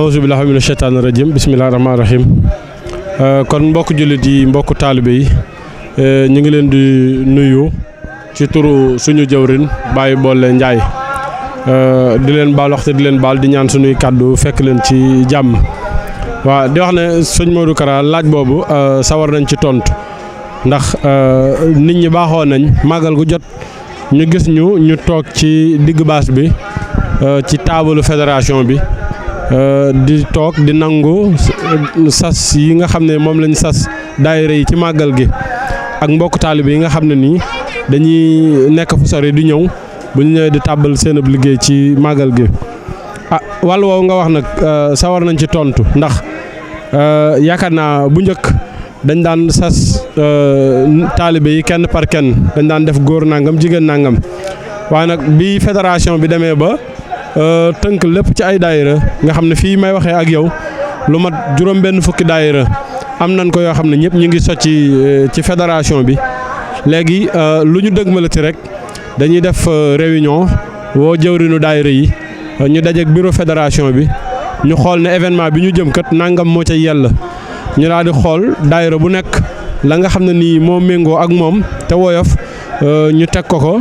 awuzu billahi mina sheytaani rajim bismillahi rahmaani rahim kon mbokk jullit yi mbokk taalibe yi ñu ngi leen di nuyu ci turu suñu jëwrin Baye Bolle Ndiaye di leen baal waxte di leen baal di ñaan suñuy kàddu fekk leen ci jàmm waaw di wax ne sëñ Modou Kara laaj boobu sawar nañ ci tontu ndax nit ñi baaxoo nañ màggal gu jot ñu gis ñu toog ci digg baas bi ci taabalu fédération bi di toog di nangu sas yi nga xam ne moom lañ sas daayira yi ci màggal gi ak mbokk taalibe yi nga xam ne nii dañuy nekk fu sori di ñëw bu ñu ñëwee di tàbbal seen ab liggéey ci màggal gi wàll woowu nga wax nag sawar nañ ci tontu ndax yaakaar naa bu njëkk dañ daan sas taalibe yi kenn par kenn dañ daan def góor nangam jigéen nangam waaye nag bi fédération bi demee ba tënk lépp ci ay daayira nga xam ne fii may waxee ak yow lu mat juróom benn fukki daayira am nañ ko yoo xam ne ñëpp ñu ngi socc ci fédération bi léegi lu ñu dëgmalati rek dañuy def réunion woo jëwrinu daayira yi ñu dajeek bureau fédération bi ñu xool ne événement bi ñu jëm kat nangam moo ca yell ñu daal di xool daayira bu nekk la nga xam ne nii moo méngoo ak moom te woyof ñu teg ko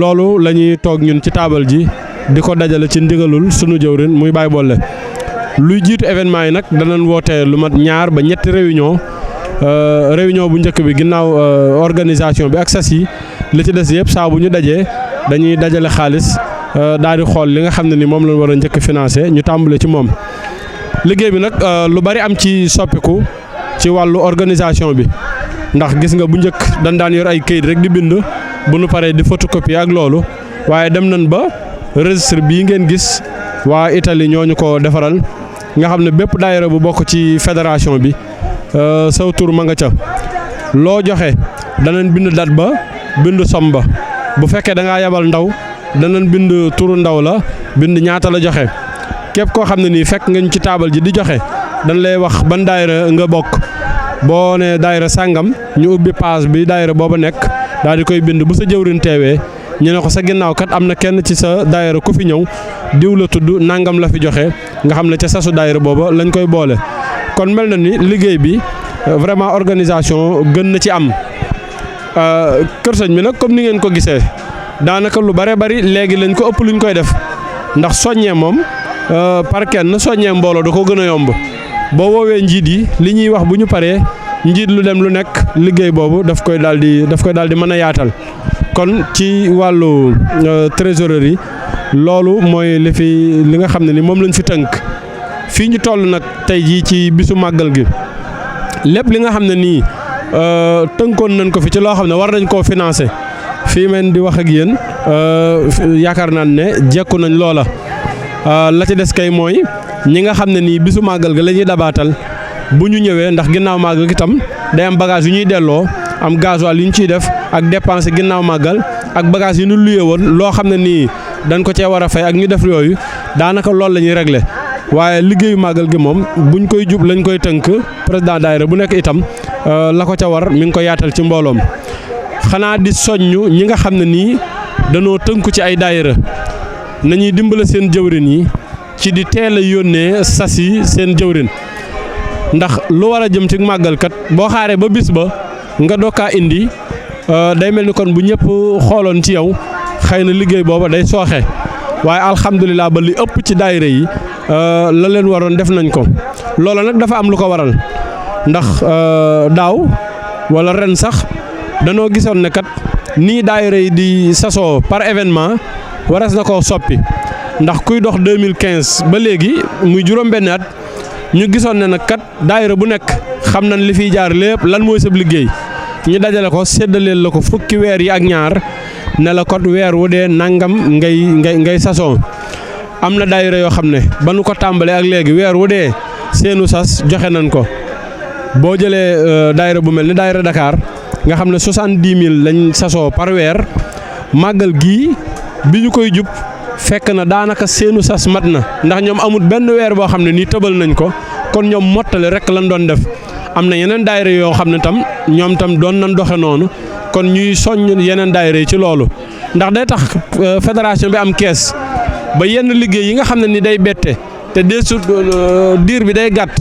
loolu la ñuy toog ñun ci taabal ji di ko dajale ci ndigalul sunu jëwrin muy Baye Bolle luy jiitu événement yi nag danañ woote lu mat ñaar ba ñetti réunion bu njëkk bi ginnaaw organisation bi ak sas yi li ci des yëpp saa bu ñu dajee dañuy dajale xaalis daal di xool li nga xam ne ni moom lañ war a njëkk financé ñu tàmbale ci moom liggéey bi nag lu bari am ci soppiku ci wàllu organisation bi ndax gis nga bu njëkk dañ daan yor ay këyit rek di bind bu nu paree di photocopie ak loolu waaye dem nañ ba registre bii ngeen gis waa Italie ñooñu ko defaral nga xam ne bépp daayira bu bokk ci fédération bi saw tur ma nga ca loo joxe danañ bind date ba bind somme ba bu fekkee da ngaa yabal ndaw danañ bind turu ndaw la bind ñaata la joxe képp koo xam ne nii fekk nga ñu ci taabal ji di joxe dañ lay wax ban daayira nga bokk boo ne daayira sàngam ñu ubbi page bi daayira booba nekk daal di koy bind bu sa jëwrin teewee ñu ne ko sa ginnaaw kat am na kenn ci sa daayira ku fi ñëw diw la tudd nangam la fi joxe nga xam ne ca sasu daayira booba lañ koy boole kon mel na ni liggéey bi vraiment organisation gën na ci am kër sëñ bi nag comme ni ngeen ko gisee daanaka lu bare bari léegi lañ ko ëpp luñ koy def ndax soññee moom par kenn soññee mbooloo da ko gën a yomb boo woowee njiit yi li ñuy wax bu ñu paree njiit lu dem lu nekk liggéey boobu daf koy daal di mën a yaatal kon ci wàllu trésorerie loolu mooy li nga xam ne ni moom lañ fi tënk fii ñu toll nag tey jii ci bisu màggal gi lépp li nga xam ne nii tënkoon nañ ko fi ci loo xam ne war nañ koo financer fii men di wax ak yéen yaakaar naa ne jekku nañ loola la ci des kay mooy ñi nga xam ne nii bisu màggal ga la ñuy dabaatal bu ñu ñëwee ndax ginnaaw màggal gi tam day am bagage yu ñuy delloo am gasoil yu ñu ciy def ak dépense ginnaaw màggal ak bagage yu ñu luyee woon loo xam ne nii dañ ko cee war a fay ak ñu def yooyu daanaka loolu la ñuy régler waaye liggéeyu màggal gi moom buñ koy jub lañ koy tënk président daayira bu nekk itam la ko ca war mi ngi ko yaatal ci mbooloom xanaa di soññu ñi nga xam ne nii danoo tënku ci ay daayira nañuy dimbale seen jëwrin yi ci di teel a yónnee sas yi seen jëwrin ndax lu war a jëm ci màggal kat boo xaaree ba bis ba nga dokkaa indi day mel ni kon bu ñëpp xooloon ci yow xëy na liggéey booba day sooxe waaye alhamdulilah ba li ëpp ci daayira yi la leen waroon def nañ ko loola nag dafa am lu ko waral ndax daaw wala ren sax danoo gisoon ne kat nii daayira yi di sasoo par événement waras na koo soppi ndax kuy dox 2015 ba léegi muy juróom-benn at ñu gisoon ne nag kat daayira bu nekk xam nañ li fiy jaar lépp lan mooy sab liggéey ñu dajale ko séddaleel la ko fukki weer yi ak ñaar ne la kot weer wu dee nangam ngay sasoo am na daayira yoo xam ne ba nu ko tàmbalee ak léegi weer wu dee seenu sas joxe nañ ko boo jëlee daayira bu mel ni daayira Dakar nga xam ne 70 000 lañ sasoo par weer màggal gii bi ñu koy jub fekk na daanaka seenu sas mat na ndax ñoom amul benn weer boo xam ne nii tëbal nañ ko kon ñoom mottali rek lañ doon def am na yeneen daayira yoo xam ne tam ñoom tam doon nañ doxe noonu kon ñuy soññ yeneen daayira yi ci loolu ndax day tax fédération bi am kees ba yenn liggéey yi nga xam ne ni day bette te deesu diir bi day gàtt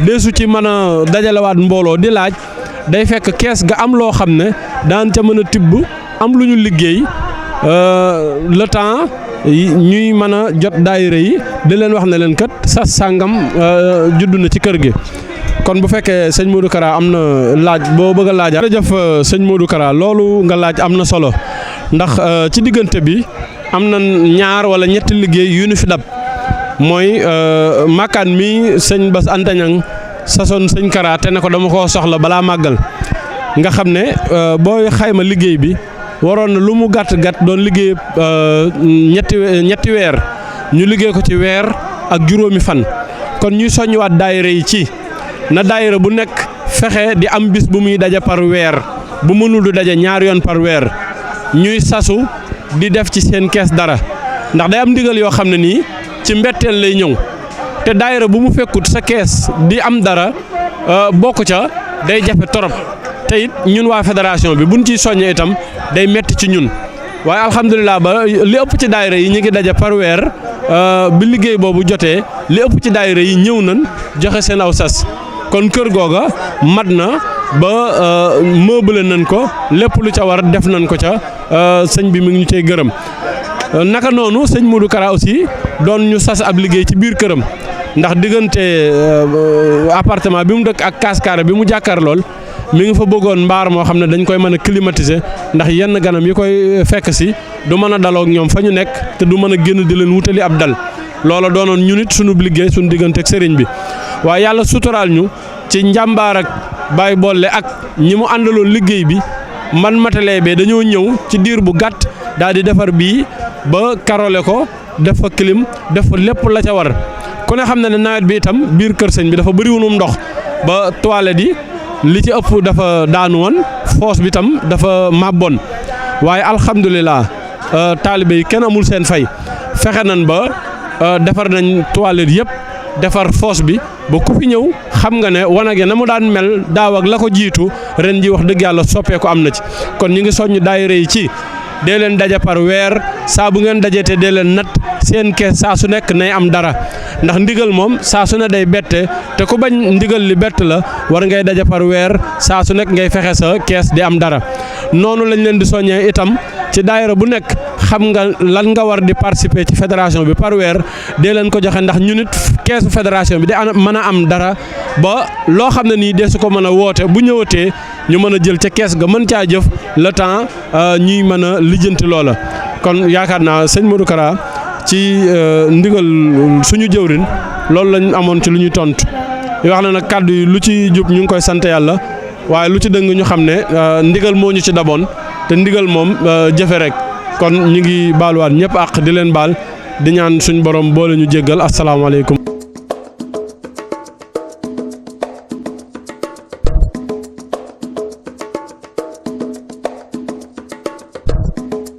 deesu ci mën a dajalewaat mbooloo di laaj day fekk kees ga am loo xam ne daan ca mën a tibb am lu ñu liggéey le temps ñuy mën a jot daayira yi di leen wax ne leen kat sas sàngam judd na ci kër gi. kon bu fekkee sëñ Modou Kara am na laaj boo bëgg a laajaat. jërëjëf sëñ Modou Kara loolu nga laaj am na solo ndax ci diggante bi am na ñaar wala ñetti liggéey yu ñu fi dab mooy makkaan mi sëñ Bass Anta Niang sasoon sëñ Kara te ne ko dama koo soxla balaa màggal nga xam ne booy xayma liggéey bi waroon na lu mu gàtt gàtt doon liggéey ñetti weer ñu liggéey ko ci weer ak juróomi fan kon ñuy soññiwaat daayira yi ci na daayira bu nekk fexe di am bis bu muy daje par weer bu mënul du daje ñaar yoon par weer ñuy sasu di def ci seen kees dara ndax day am ndigal yoo xam ne nii ci mbetteel lay ñëw te daayira bu mu fekkut sa kees di am dara bokk ca day jafe torop te it ñun waa fédération bi buñ ciy soññee itam day metti ci ñun waaye alhamdulilah ba li ëpp ci daayira yi ñu ngi daje par weer bi liggéey boobu jotee li ëpp ci daayira yi ñëw nañ joxe seen aw sas kon kër googa mat na ba meublé nañ ko lépp lu ca war def nañ ko ca sëñ bi mi ngi ñu cay gërëm naka noonu sëñ Modou Kara aussi doon ñu sas ab liggéey ci biir këram ndax diggante appartement bi mu dëkk ak kaskaare bi mu jàkkaar lool mi ngi fa bëggoon mbaar moo xam ne dañ koy mën a climatiser ndax yenn ganam yi koy fekk si du mën a daloo ak ñoom fa ñu nekk te du mën a génn di leen wutali ab dal loola doonoon ñu nit sunu liggéey sunu diggante ak sëriñ bi waaye yàlla suturaal ñu ci njàmbaar ak Baye Bolle ak ñi mu àndaloon liggéey bi man matalee bee dañoo ñëw ci diir bu gàtt daal di defar bii ba karole ko def fa clim def fa lépp la ca war ku ne xam na ne nawet bi itam biir kër sëñ bi dafa bëri wunum ndox ba toilette yi li ci ëpp dafa daanu woon foos bi tam dafa màbboon waaye alhamdulilah taalibe yi kenn amul seen fay fexe nañ ba defar nañ toilette yëpp defar foos bi ba ku fi ñëw xam nga ne wanag na mu daan mel daaw ak la ko jiitu ren ji wax dëgg yàlla soppeeku am na ci kon ñu ngi soññ daayira yi ci dee leen daje par weer saa bu ngeen dajete dee leen nat seen kees saa su nekk nay am dara ndax ndigal moom saa su ne day bette te ku bañ ndigal li bett la war ngay daje par weer saa su nekk ngay fexe sa kees di am dara noonu lañ leen di soññee itam ci daayira bu nekk xam nga lan nga war di participer ci fédération bi par weer dee leen ko joxe ndax ñu nit keesu fédération bi di mën a am dara ba loo xam ne nii dee su ko mën a woote bu ñëwatee ñu mën a jël ca kees ga mën caa jëf le temps ñuy mën a lijjanti loola kon yaakaar naa sëñ Modou Kara ci ndigal suñu jëwrin loolu lañ amoon ci lu ñuy tontu wax na nag kàddu yi lu ci jub ñu ngi koy sant yàlla waaye lu ci dëng ñu xam ne ndigal moo ñu ci daboon te ndigal moom jëfe rek kon ñu ngi baaluwaat ñëpp àq di leen baal di ñaan suñ borom boole ñu jéggal asalaamaaleykum